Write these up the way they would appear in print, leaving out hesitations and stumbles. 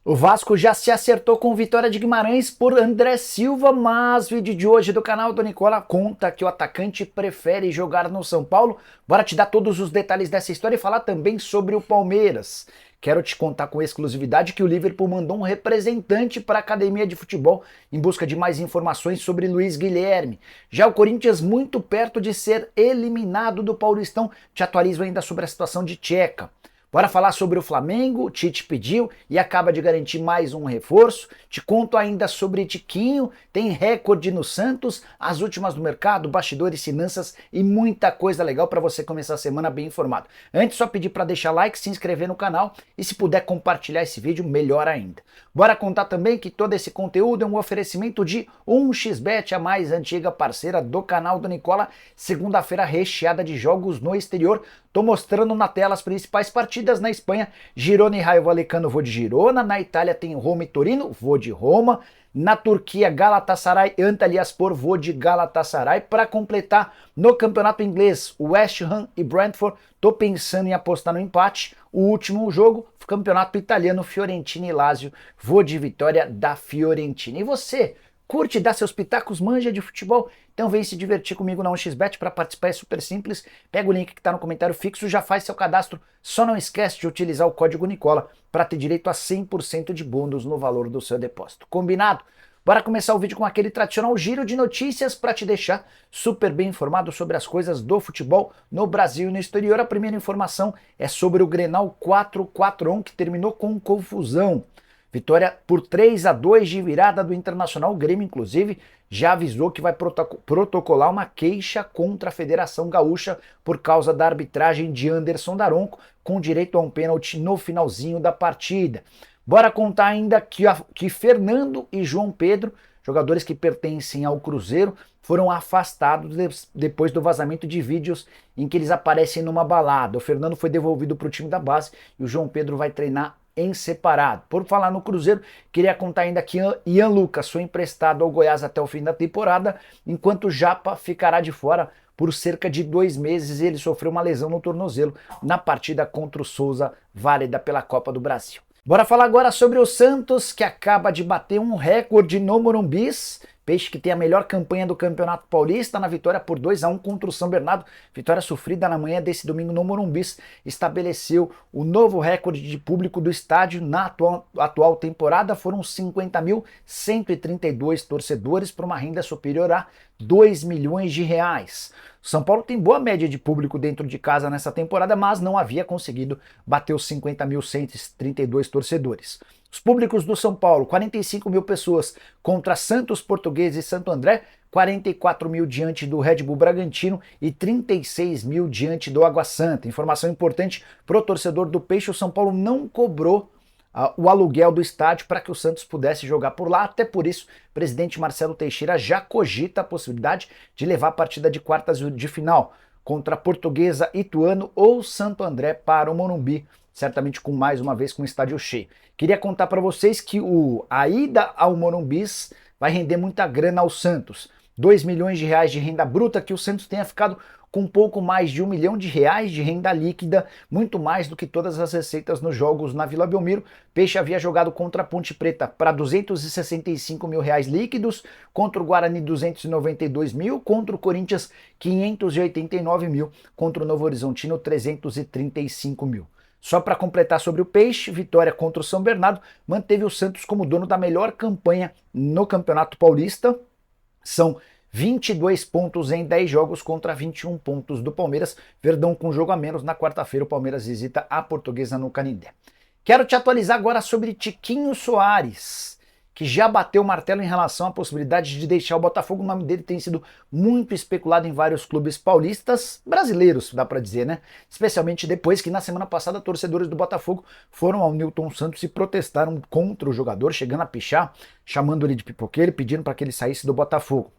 O Vasco já se acertou com vitória de Guimarães por André Silva, mas o vídeo de hoje do canal do Nicola conta que o atacante prefere jogar no São Paulo. Bora te dar todos os detalhes dessa história e falar também sobre o Palmeiras. Quero te contar com exclusividade que o Liverpool mandou um representante para a academia de futebol em busca de mais informações sobre Luiz Guilherme. Já o Corinthians muito perto de ser eliminado do Paulistão. Te atualizo ainda sobre a situação de Tcheca. Bora falar sobre o Flamengo, o Tite pediu e acaba de garantir mais um reforço. Te conto ainda sobre Tiquinho, tem recorde no Santos, as últimas do mercado, bastidores, finanças e muita coisa legal para você começar a semana bem informado. Antes só pedir para deixar like, se inscrever no canal e se puder compartilhar esse vídeo, melhor ainda. Bora contar também que todo esse conteúdo é um oferecimento de 1xBet, a mais antiga parceira do canal do Nicola. Segunda-feira recheada de jogos no exterior. Tô mostrando na tela as principais partidas na Espanha. Girona e Raio Vallecano, vou de Girona. Na Itália tem Roma e Torino, vou de Roma. Na Turquia, Galatasaray e Antalyaspor, vou de Galatasaray. Para completar, no campeonato inglês, West Ham e Brentford, tô pensando em apostar no empate. O último jogo, campeonato italiano, Fiorentina e Lazio, vou de vitória da Fiorentina. E você? Curte dar seus pitacos, manja de futebol? Então vem se divertir comigo na 1xBet. Para participar é super simples. Pega o link que está no comentário fixo, já faz seu cadastro. Só não esquece de utilizar o código Nicola para ter direito a 100% de bônus no valor do seu depósito. Combinado? Bora começar o vídeo com aquele tradicional giro de notícias para te deixar super bem informado sobre as coisas do futebol no Brasil e no exterior. A primeira informação é sobre o Grenal 4-4-1 que terminou com confusão. Vitória por 3-2 de virada do Internacional. O Grêmio, inclusive, já avisou que vai protocolar uma queixa contra a Federação Gaúcha por causa da arbitragem de Anderson Daronco, com direito a um pênalti no finalzinho da partida. Bora contar ainda que Fernando e João Pedro, jogadores que pertencem ao Cruzeiro, foram afastados depois do vazamento de vídeos em que eles aparecem numa balada. O Fernando foi devolvido para o time da base e o João Pedro vai treinar em separado. Por falar no Cruzeiro, queria contar ainda que Ian Lucas foi emprestado ao Goiás até o fim da temporada, enquanto o Japa ficará de fora por cerca de 2 meses. Ele sofreu uma lesão no tornozelo na partida contra o Souza, válida pela Copa do Brasil. Bora falar agora sobre o Santos, que acaba de bater um recorde no Morumbis. Peixe que tem a melhor campanha do Campeonato Paulista na vitória por 2-1 contra o São Bernardo. Vitória sofrida na manhã desse domingo no Morumbis. Estabeleceu o novo recorde de público do estádio na atual temporada. Foram 50.132 torcedores para uma renda superior a 2 milhões de reais. O São Paulo tem boa média de público dentro de casa nessa temporada, mas não havia conseguido bater os 50.132 torcedores. Os públicos do São Paulo, 45 mil pessoas contra Santos, Português e Santo André, 44 mil diante do Red Bull Bragantino e 36 mil diante do Água Santa. Informação importante para o torcedor do Peixe, o São Paulo não cobrou o aluguel do estádio para que o Santos pudesse jogar por lá. Até por isso, o presidente Marcelo Teixeira já cogita a possibilidade de levar a partida de quartas de final contra a Portuguesa, Ituano ou Santo André para o Morumbi, certamente com mais uma vez com o estádio cheio. Queria contar para vocês que a ida ao Morumbis vai render muita grana ao Santos. 2 milhões de reais de renda bruta, que o Santos tenha ficado com um pouco mais de 1 milhão de reais de renda líquida, muito mais do que todas as receitas nos jogos na Vila Belmiro. Peixe havia jogado contra a Ponte Preta para 265 mil reais líquidos, contra o Guarani 292 mil, contra o Corinthians 589 mil, contra o Novo Horizontino 335 mil. Só para completar sobre o Peixe, vitória contra o São Bernardo manteve o Santos como dono da melhor campanha no Campeonato Paulista. São 22 pontos em 10 jogos contra 21 pontos do Palmeiras. Verdão com jogo a menos. Na quarta-feira o Palmeiras visita a Portuguesa no Canindé. Quero te atualizar agora sobre Tiquinho Soares, que já bateu o martelo em relação à possibilidade de deixar o Botafogo. O nome dele tem sido muito especulado em vários clubes paulistas, brasileiros, dá pra dizer, né? Especialmente depois que na semana passada torcedores do Botafogo foram ao Newton Santos e protestaram contra o jogador, chegando a pichar, chamando ele de pipoqueiro, pedindo para que ele saísse do Botafogo.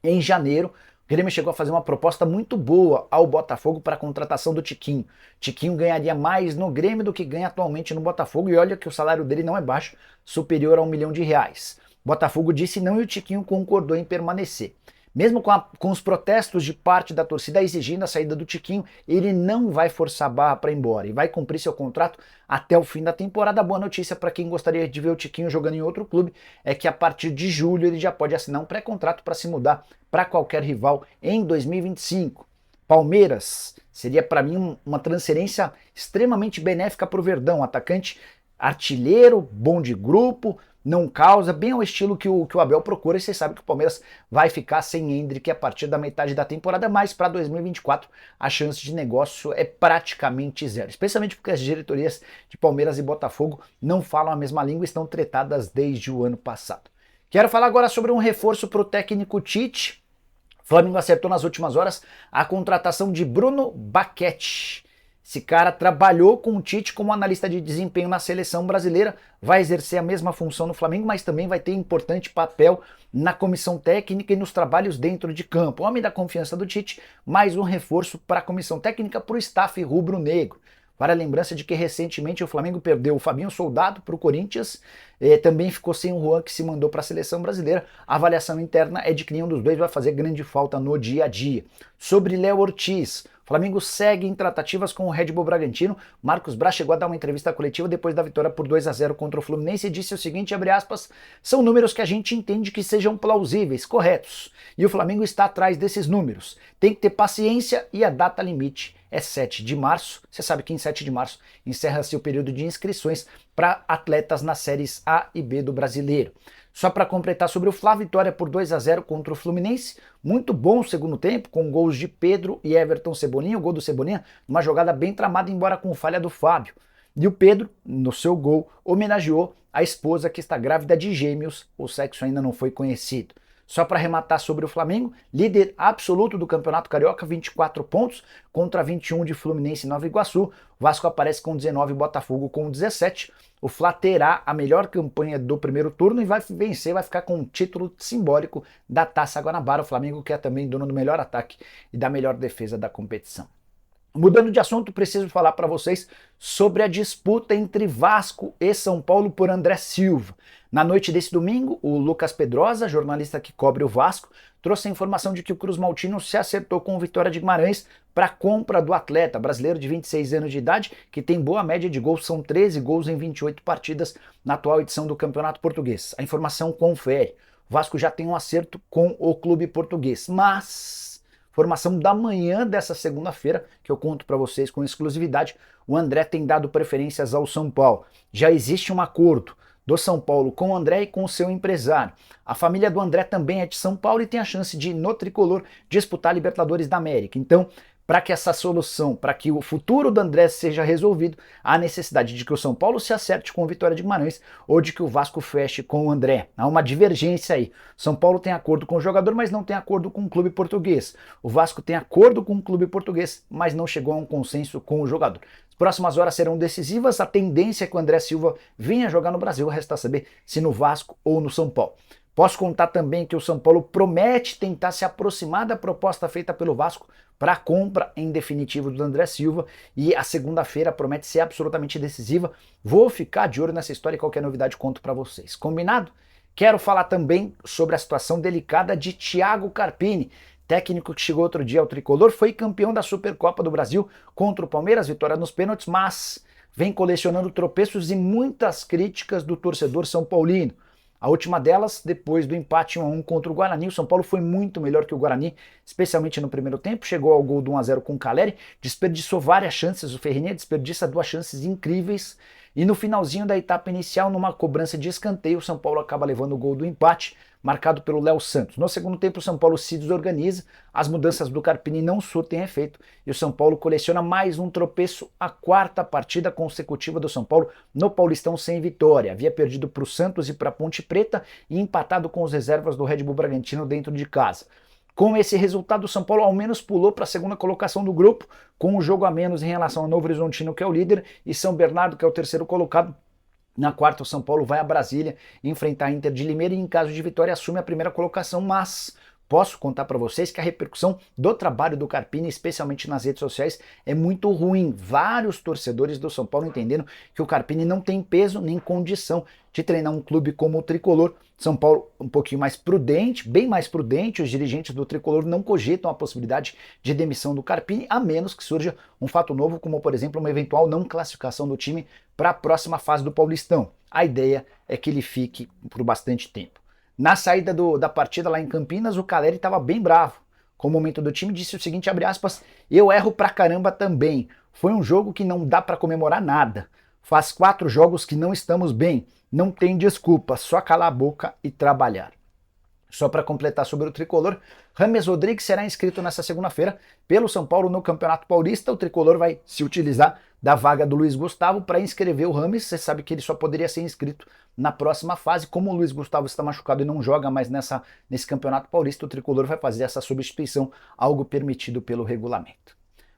Em janeiro, o Grêmio chegou a fazer uma proposta muito boa ao Botafogo para a contratação do Tiquinho. Tiquinho ganharia mais no Grêmio do que ganha atualmente no Botafogo, e olha que o salário dele não é baixo, superior a 1 milhão de reais. O Botafogo disse não e o Tiquinho concordou em permanecer. Mesmo com os protestos de parte da torcida exigindo a saída do Tiquinho, ele não vai forçar a barra para ir embora e vai cumprir seu contrato até o fim da temporada. A boa notícia para quem gostaria de ver o Tiquinho jogando em outro clube é que a partir de julho ele já pode assinar um pré-contrato para se mudar para qualquer rival em 2025. Palmeiras seria para mim uma transferência extremamente benéfica para o Verdão, atacante artilheiro, bom de grupo, não causa, bem ao estilo que o Abel procura, e você sabe que o Palmeiras vai ficar sem Endrick a partir da metade da temporada, mas para 2024 a chance de negócio é praticamente zero, especialmente porque as diretorias de Palmeiras e Botafogo não falam a mesma língua e estão tretadas desde o ano passado. Quero falar agora sobre um reforço para o técnico Tite. O Flamengo acertou nas últimas horas a contratação de Bruno Baquete. Esse cara trabalhou com o Tite como analista de desempenho na seleção brasileira, vai exercer a mesma função no Flamengo, mas também vai ter importante papel na comissão técnica e nos trabalhos dentro de campo. Homem da confiança do Tite, mais um reforço para a comissão técnica para o staff rubro-negro. Para a lembrança de que recentemente o Flamengo perdeu o Fabinho Soldado para o Corinthians, também ficou sem o Juan, que se mandou para a seleção brasileira. A avaliação interna é de que nenhum dos dois vai fazer grande falta no dia a dia. Sobre Léo Ortiz, o Flamengo segue em tratativas com o Red Bull Bragantino. Marcos Braz chegou a dar uma entrevista coletiva depois da vitória por 2-0 contra o Fluminense e disse o seguinte, abre aspas, são números que a gente entende que sejam plausíveis, corretos. E o Flamengo está atrás desses números. Tem que ter paciência e a data limite é 7 de março. Você sabe que em 7 de março encerra-se o período de inscrições para atletas nas séries A e B do Brasileiro. Só para completar sobre o Fla, vitória por 2-0 contra o Fluminense. Muito bom o segundo tempo, com gols de Pedro e Everton Cebolinha. O gol do Cebolinha, uma jogada bem tramada, embora com falha do Fábio. E o Pedro, no seu gol, homenageou a esposa que está grávida de gêmeos. O sexo ainda não foi conhecido. Só para arrematar sobre o Flamengo, líder absoluto do Campeonato Carioca, 24 pontos contra 21 de Fluminense e Nova Iguaçu. O Vasco aparece com 19 e Botafogo com 17. O Fla terá a melhor campanha do primeiro turno e vai vencer, vai ficar com um título simbólico da Taça Guanabara. O Flamengo que é também dono do melhor ataque e da melhor defesa da competição. Mudando de assunto, preciso falar para vocês sobre a disputa entre Vasco e São Paulo por André Silva. Na noite desse domingo, o Lucas Pedrosa, jornalista que cobre o Vasco, trouxe a informação de que o Cruz Maltino se acertou com o Vitória de Guimarães para a compra do atleta brasileiro de 26 anos de idade, que tem boa média de gols, são 13 gols em 28 partidas na atual edição do Campeonato Português. A informação confere. O Vasco já tem um acerto com o clube português, mas formação da manhã dessa segunda-feira, que eu conto para vocês com exclusividade, o André tem dado preferências ao São Paulo. Já existe um acordo do São Paulo com o André e com o seu empresário. A família do André também é de São Paulo e tem a chance de, no tricolor, disputar a Libertadores da América. Então, para que essa solução, para que o futuro do André seja resolvido, há necessidade de que o São Paulo se acerte com o Vitória de Guimarães ou de que o Vasco feche com o André. Há uma divergência aí. São Paulo tem acordo com o jogador, mas não tem acordo com o clube português. O Vasco tem acordo com o clube português, mas não chegou a um consenso com o jogador. As próximas horas serão decisivas. A tendência é que o André Silva venha jogar no Brasil, resta saber se no Vasco ou no São Paulo. Posso contar também que o São Paulo promete tentar se aproximar da proposta feita pelo Vasco para a compra em definitivo do André Silva, e a segunda-feira promete ser absolutamente decisiva. Vou ficar de olho nessa história e qualquer novidade conto para vocês. Combinado? Quero falar também sobre a situação delicada de Thiago Carpini, técnico que chegou outro dia ao tricolor, foi campeão da Supercopa do Brasil contra o Palmeiras, vitória nos pênaltis, mas vem colecionando tropeços e muitas críticas do torcedor são paulino. A última delas, depois do empate 1-1 contra o Guarani, o São Paulo foi muito melhor que o Guarani, especialmente no primeiro tempo, chegou ao gol do 1-0 com o Caleri, desperdiçou várias chances, o Ferreirinha desperdiça 2 chances incríveis, e no finalzinho da etapa inicial, numa cobrança de escanteio, o São Paulo acaba levando o gol do empate, marcado pelo Léo Santos. No segundo tempo, o São Paulo se desorganiza, as mudanças do Carpini não surtem efeito e o São Paulo coleciona mais um tropeço, a 4ª partida consecutiva do São Paulo no Paulistão sem vitória. Havia perdido para o Santos e para a Ponte Preta e empatado com os reservas do Red Bull Bragantino dentro de casa. Com esse resultado, o São Paulo ao menos pulou para a 2ª colocação do grupo, com um jogo a menos em relação ao Novo Horizontino, que é o líder, e São Bernardo, que é o 3º colocado. Na 4ª, o São Paulo vai a Brasília enfrentar a Inter de Limeira e, em caso de vitória, assume a 1ª colocação, mas posso contar para vocês que a repercussão do trabalho do Carpini, especialmente nas redes sociais, é muito ruim. Vários torcedores do São Paulo entendendo que o Carpini não tem peso nem condição de treinar um clube como o Tricolor. São Paulo um pouquinho mais prudente, bem mais prudente, os dirigentes do Tricolor não cogitam a possibilidade de demissão do Carpini, a menos que surja um fato novo, como por exemplo uma eventual não classificação do time para a próxima fase do Paulistão. A ideia é que ele fique por bastante tempo. Na saída da partida lá em Campinas, o Caleri estava bem bravo com o momento do time, disse o seguinte, abre aspas, eu erro pra caramba também, foi um jogo que não dá para comemorar nada, faz 4 jogos que não estamos bem, não tem desculpa, só calar a boca e trabalhar. Só para completar sobre o Tricolor, James Rodrigues será inscrito nessa segunda-feira pelo São Paulo no Campeonato Paulista. O Tricolor vai se utilizar da vaga do Luiz Gustavo para inscrever o James. Você sabe que ele só poderia ser inscrito na próxima fase. Como o Luiz Gustavo está machucado e não joga mais nesse Campeonato Paulista, o Tricolor vai fazer essa substituição, algo permitido pelo regulamento.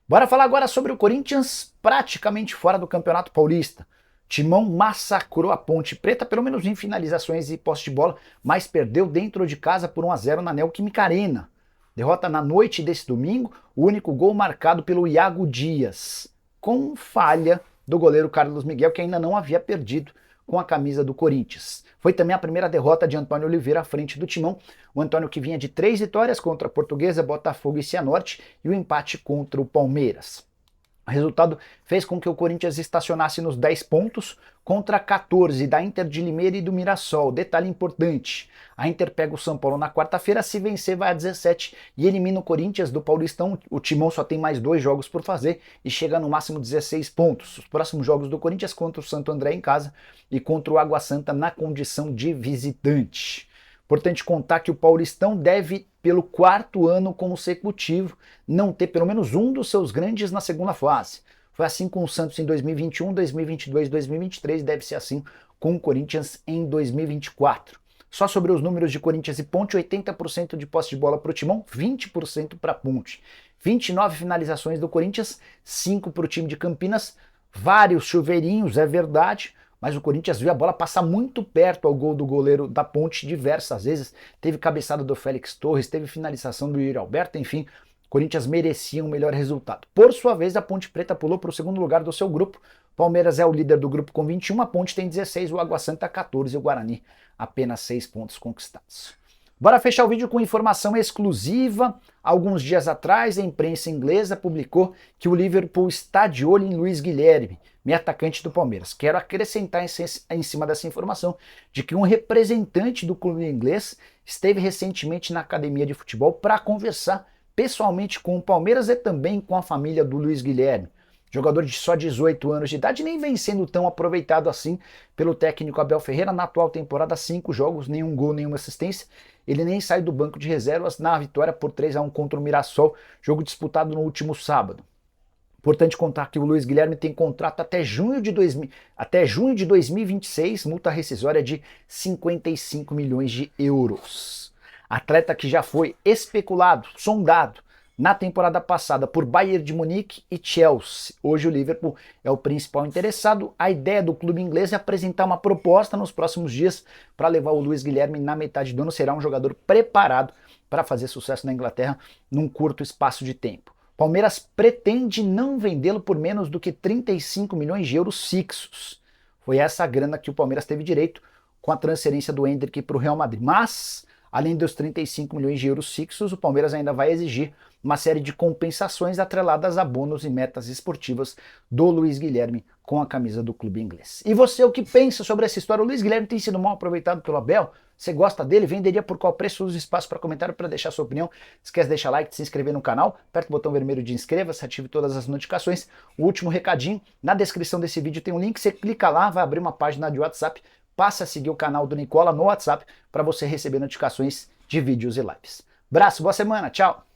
Bora falar agora sobre o Corinthians praticamente fora do Campeonato Paulista. Timão massacrou a Ponte Preta, pelo menos em finalizações e posse de bola, mas perdeu dentro de casa por 1-0 na Neoquímica Arena. Derrota na noite desse domingo, o único gol marcado pelo Iago Dias, com falha do goleiro Carlos Miguel, que ainda não havia perdido com a camisa do Corinthians. Foi também a primeira derrota de Antônio Oliveira à frente do Timão, o Antônio que vinha de 3 vitórias contra a Portuguesa, Botafogo e Cianorte e o empate contra o Palmeiras. O resultado fez com que o Corinthians estacionasse nos 10 pontos contra 14 da Inter de Limeira e do Mirassol. Detalhe importante, a Inter pega o São Paulo na quarta-feira, se vencer vai a 17 e elimina o Corinthians do Paulistão. O Timão só tem mais 2 jogos por fazer e chega no máximo 16 pontos. Os próximos jogos do Corinthians contra o Santo André em casa e contra o Água Santa na condição de visitante. Importante contar que o Paulistão deve, pelo 4º ano consecutivo, não ter pelo menos um dos seus grandes na segunda fase. Foi assim com o Santos em 2021, 2022, 2023 e deve ser assim com o Corinthians em 2024. Só sobre os números de Corinthians e Ponte, 80% de posse de bola para o Timão, 20% para a Ponte. 29 finalizações do Corinthians, 5 para o time de Campinas, vários chuveirinhos, é verdade, mas o Corinthians viu a bola passar muito perto ao gol do goleiro da Ponte diversas vezes. Teve cabeçada do Félix Torres, teve finalização do Yuri Alberto, enfim, o Corinthians merecia um melhor resultado. Por sua vez, a Ponte Preta pulou para o 2º lugar do seu grupo. Palmeiras é o líder do grupo com 21, a Ponte tem 16, o Água Santa 14 e o Guarani apenas 6 pontos conquistados. Bora fechar o vídeo com informação exclusiva. Alguns dias atrás, a imprensa inglesa publicou que o Liverpool está de olho em Luiz Guilherme, meio atacante do Palmeiras. Quero acrescentar em cima dessa informação de que um representante do clube inglês esteve recentemente na academia de futebol para conversar pessoalmente com o Palmeiras e também com a família do Luiz Guilherme. Jogador de só 18 anos de idade, nem vem sendo tão aproveitado assim pelo técnico Abel Ferreira. Na atual temporada, 5 jogos, nenhum gol, nenhuma assistência. Ele nem sai do banco de reservas na vitória por 3-1 contra o Mirassol, jogo disputado no último sábado. Importante contar que o Luiz Guilherme tem contrato até junho de 2026, multa rescisória de 55 milhões de euros. Atleta que já foi especulado, sondado, na temporada passada por Bayern de Munique e Chelsea. Hoje o Liverpool é o principal interessado. A ideia do clube inglês é apresentar uma proposta nos próximos dias para levar o Luiz Guilherme na metade do ano. Será um jogador preparado para fazer sucesso na Inglaterra num curto espaço de tempo. Palmeiras pretende não vendê-lo por menos do que 35 milhões de euros fixos. Foi essa a grana que o Palmeiras teve direito com a transferência do Endrick para o Real Madrid. Mas, além dos 35 milhões de euros fixos, o Palmeiras ainda vai exigir uma série de compensações atreladas a bônus e metas esportivas do Luiz Guilherme com a camisa do clube inglês. E você, o que pensa sobre essa história? O Luiz Guilherme tem sido mal aproveitado pelo Abel? Você gosta dele? Venderia por qual preço? Use espaço para comentário para deixar sua opinião. Esquece de deixar like, de se inscrever no canal, aperta o botão vermelho de inscreva-se, ative todas as notificações. O último recadinho, na descrição desse vídeo tem um link, você clica lá, vai abrir uma página de WhatsApp, passa a seguir o canal do Nicola no WhatsApp para você receber notificações de vídeos e lives. Abraço, boa semana, tchau!